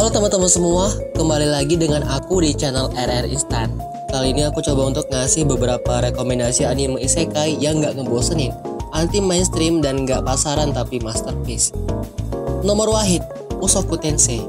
Halo teman-teman semua, kembali lagi dengan aku di channel RR Instan. Kali ini aku coba untuk ngasih beberapa rekomendasi anime isekai yang gak ngebosenin, anti mainstream dan gak pasaran tapi masterpiece. Nomor wahid, Mushoku Tensei.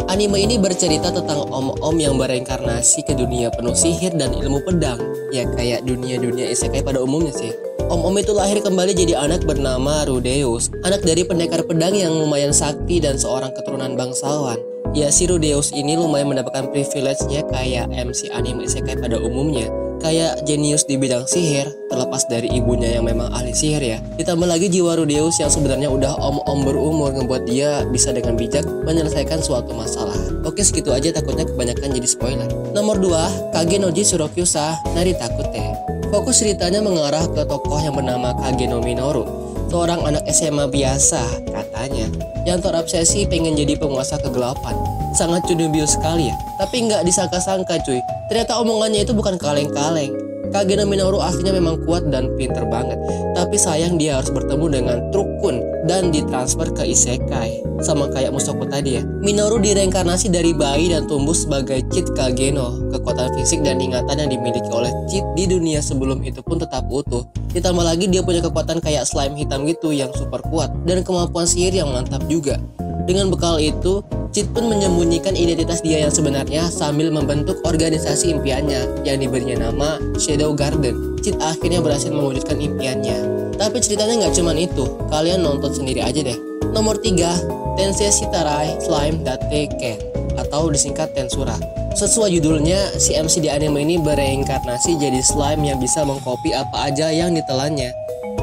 Anime ini bercerita tentang om-om yang bereinkarnasi ke dunia penuh sihir dan ilmu pedang. Ya kayak dunia-dunia isekai pada umumnya sih. Om-om itu lahir kembali jadi anak bernama Rudeus, anak dari pendekar pedang yang lumayan sakti dan seorang keturunan bangsawan. Ya si Rudeus ini lumayan mendapatkan privilege-nya kayak MC anime isekai pada umumnya, kayak jenius di bidang sihir, terlepas dari ibunya yang memang ahli sihir ya. Ditambah lagi jiwa Rudeus yang sebenarnya udah om-om berumur ngebuat dia bisa dengan bijak menyelesaikan suatu masalah. Oke, segitu aja, takutnya kebanyakan jadi spoiler. Nomor 2, Kage no Ji Surokyusa Naritakute. Fokus ceritanya mengarah ke tokoh yang bernama Kage no Minoru, seorang anak SMA biasa katanya, yang terobsesi pengen jadi penguasa kegelapan. Sangat cudubius sekali ya, tapi nggak disangka-sangka cuy, ternyata omongannya itu bukan kaleng-kaleng. Kage no Minoru aslinya memang kuat dan pinter banget, tapi sayang dia harus bertemu dengan Trukun dan ditransfer ke isekai. Sama kayak Mushoku tadi ya, Minoru direinkarnasi dari bayi dan tumbuh sebagai Cheat Kage no. Kekuatan fisik dan ingatan yang dimiliki oleh Cheat di dunia sebelum itu pun tetap utuh. Ditambah lagi dia punya kekuatan kayak slime hitam gitu yang super kuat, dan kemampuan sihir yang mantap juga. Dengan bekal itu, Cheat pun menyembunyikan identitas dia yang sebenarnya sambil membentuk organisasi impiannya yang diberinya nama Shadow Garden. Cheat akhirnya berhasil mewujudkan impiannya. Tapi ceritanya nggak cuman itu, kalian nonton sendiri aja deh. Nomor 3, Tensei Shitarai Slime Date Ken, atau disingkat Tensura. Sesuai judulnya, si MC di anime ini bereinkarnasi jadi slime yang bisa mengcopy apa aja yang ditelannya.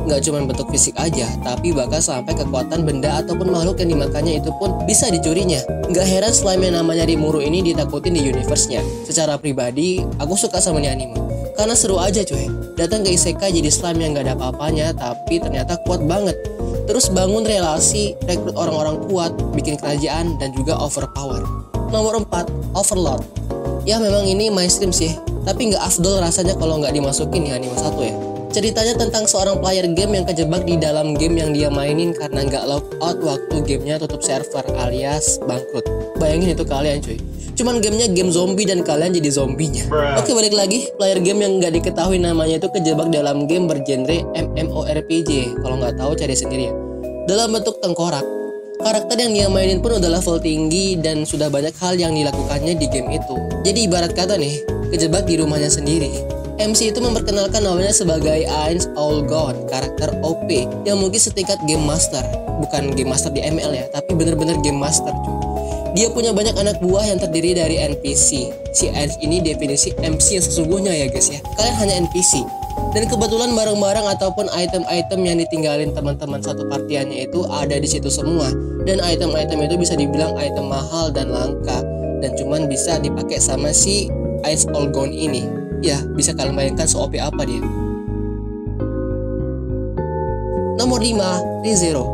Nggak cuma bentuk fisik aja, tapi bahkan sampai kekuatan benda ataupun makhluk yang dimakannya itu pun bisa dicurinya. Nggak heran slime yang namanya Rimuru ini ditakutin di universe-nya. Secara pribadi, aku suka sama ini anime, karena seru aja cuy. Datang ke isekai jadi slime yang nggak ada apa-apanya, tapi ternyata kuat banget. Terus bangun relasi, rekrut orang-orang kuat, bikin kerajaan, dan juga overpower. Nomor 4, Overlord. Ya memang ini mainstream sih, tapi nggak afdol rasanya kalau nggak dimasukin di anime satu ya. Ceritanya tentang seorang player game yang kejebak di dalam game yang dia mainin karena nggak log out waktu gamenya tutup server alias bangkrut. Bayangin itu kalian cuy. Cuman gamenya game zombie dan kalian jadi zombinya. Oke, balik lagi, player game yang nggak diketahui namanya itu kejebak dalam game bergenre MMORPG. Kalau nggak tahu cari sendiri ya. Dalam bentuk tengkorak. Karakter yang dia mainin pun udah level tinggi dan sudah banyak hal yang dilakukannya di game itu. Jadi ibarat kata nih, kejebak di rumahnya sendiri. MC itu memperkenalkan namanya sebagai Ainz All God, karakter OP yang mungkin setingkat game master. Bukan game master di ML ya, tapi bener-bener game master cuy. Dia punya banyak anak buah yang terdiri dari NPC. Si Ainz ini definisi MC yang sesungguhnya ya guys ya. Kalian hanya NPC. Dan kebetulan barang-barang ataupun item-item yang ditinggalin teman-teman satu partiannya itu ada di situ semua. Dan item-item itu bisa dibilang item mahal dan langka, dan cuman bisa dipakai sama si Ainz All God ini. Ya, bisa kalian bayangkan se-OP apa dia. Nomor 5, ReZero.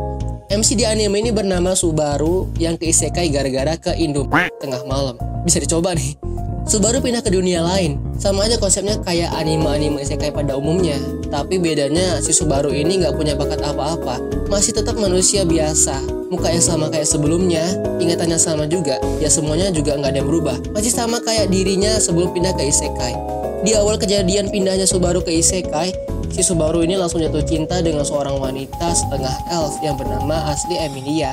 MC di anime ini bernama Subaru yang ke isekai gara-gara ke Indomie tengah malam. Bisa dicoba nih. Subaru pindah ke dunia lain. Sama aja konsepnya kayak anime-anime isekai pada umumnya. Tapi bedanya si Subaru ini nggak punya bakat apa-apa. Masih tetap manusia biasa. Mukanya sama kayak sebelumnya, ingatannya sama juga. Ya semuanya juga nggak ada yang berubah. Masih sama kayak dirinya sebelum pindah ke isekai. Di awal kejadian pindahnya Subaru ke isekai, si Subaru ini langsung jatuh cinta dengan seorang wanita setengah elf yang bernama asli Emilia.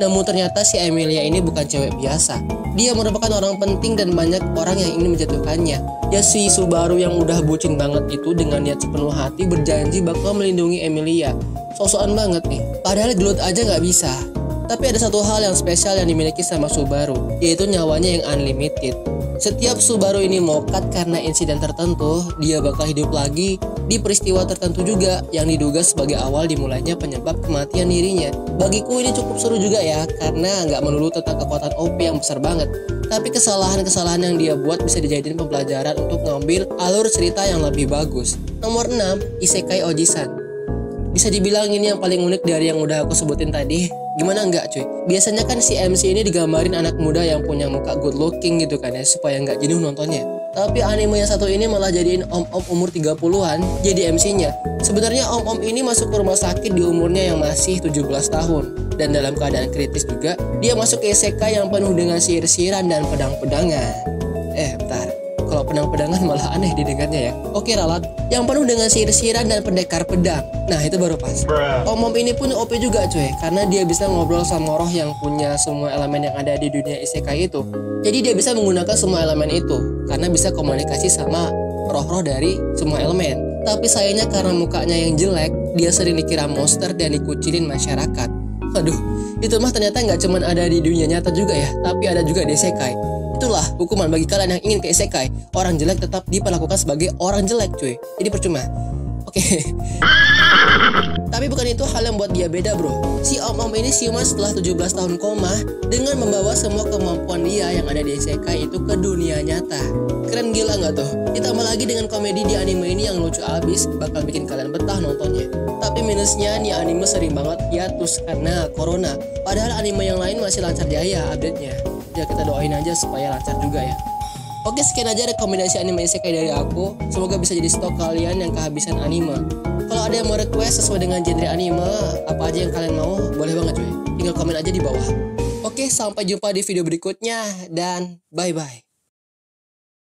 Namun ternyata si Emilia ini bukan cewek biasa. Dia merupakan orang penting dan banyak orang yang ingin menjatuhkannya. Ya si Subaru yang udah bucin banget itu dengan niat sepenuh hati berjanji bakal melindungi Emilia. Sosokan banget nih, padahal gelut aja nggak bisa. Tapi ada satu hal yang spesial yang dimiliki sama Subaru, yaitu nyawanya yang unlimited. Setiap Subaru ini mokat karena insiden tertentu, dia bakal hidup lagi di peristiwa tertentu juga yang diduga sebagai awal dimulainya penyebab kematian dirinya. Bagiku ini cukup seru juga ya, karena nggak melulu tentang kekuatan OP yang besar banget, tapi kesalahan-kesalahan yang dia buat bisa dijadiin pembelajaran untuk ngambil alur cerita yang lebih bagus. Nomor 6, Isekai Oji-san. Bisa dibilang ini yang paling unik dari yang udah aku sebutin tadi. Gimana enggak cuy? Biasanya kan si MC ini digambarin anak muda yang punya muka good looking gitu kan ya, supaya nggak jenuh nontonnya. Tapi anime yang satu ini malah jadiin om-om umur 30-an jadi MC-nya. Sebenarnya om-om ini masuk ke rumah sakit di umurnya yang masih 17 tahun. Dan dalam keadaan kritis juga, dia masuk ke isekai yang penuh dengan sihir-sihiran dan pedang-pedangan. Bentar. Kalau pedang-pedangan malah aneh didengarnya ya. Oke ralat, yang penuh dengan sihir-sihiran dan pendekar pedang. Nah itu baru pas. Om-om ini pun OP juga cuy, karena dia bisa ngobrol sama roh yang punya semua elemen yang ada di dunia isekai itu. Jadi dia bisa menggunakan semua elemen itu, karena bisa komunikasi sama roh-roh dari semua elemen. Tapi sayangnya karena mukanya yang jelek, dia sering dikira monster dan dikucilin masyarakat. Aduh, itu mah ternyata nggak cuma ada di dunia nyata juga ya, tapi ada juga di isekai. Itulah hukuman bagi kalian yang ingin ke isekai. Orang jelek tetap diperlakukan sebagai orang jelek cuy. Jadi percuma. Oke. Tapi bukan itu hal yang buat dia beda bro. Si om-om ini siuman setelah 17 tahun koma dengan membawa semua kemampuan dia yang ada di isekai itu ke dunia nyata. Keren gila nggak tuh? Ditambah lagi dengan komedi di anime ini yang lucu abis, bakal bikin kalian betah nontonnya. Tapi minusnya nih anime sering banget hiatus karena corona. Padahal anime yang lain masih lancar jaya update-nya. Ya kita doain aja supaya lancar juga ya. Oke, sekian aja rekomendasi anime isekai dari aku. Semoga bisa jadi stok kalian yang kehabisan anime. Kalau ada yang mau request sesuai dengan genre anime, apa aja yang kalian mau, boleh banget cuy. Tinggal komen aja di bawah. Oke, sampai jumpa di video berikutnya dan bye-bye.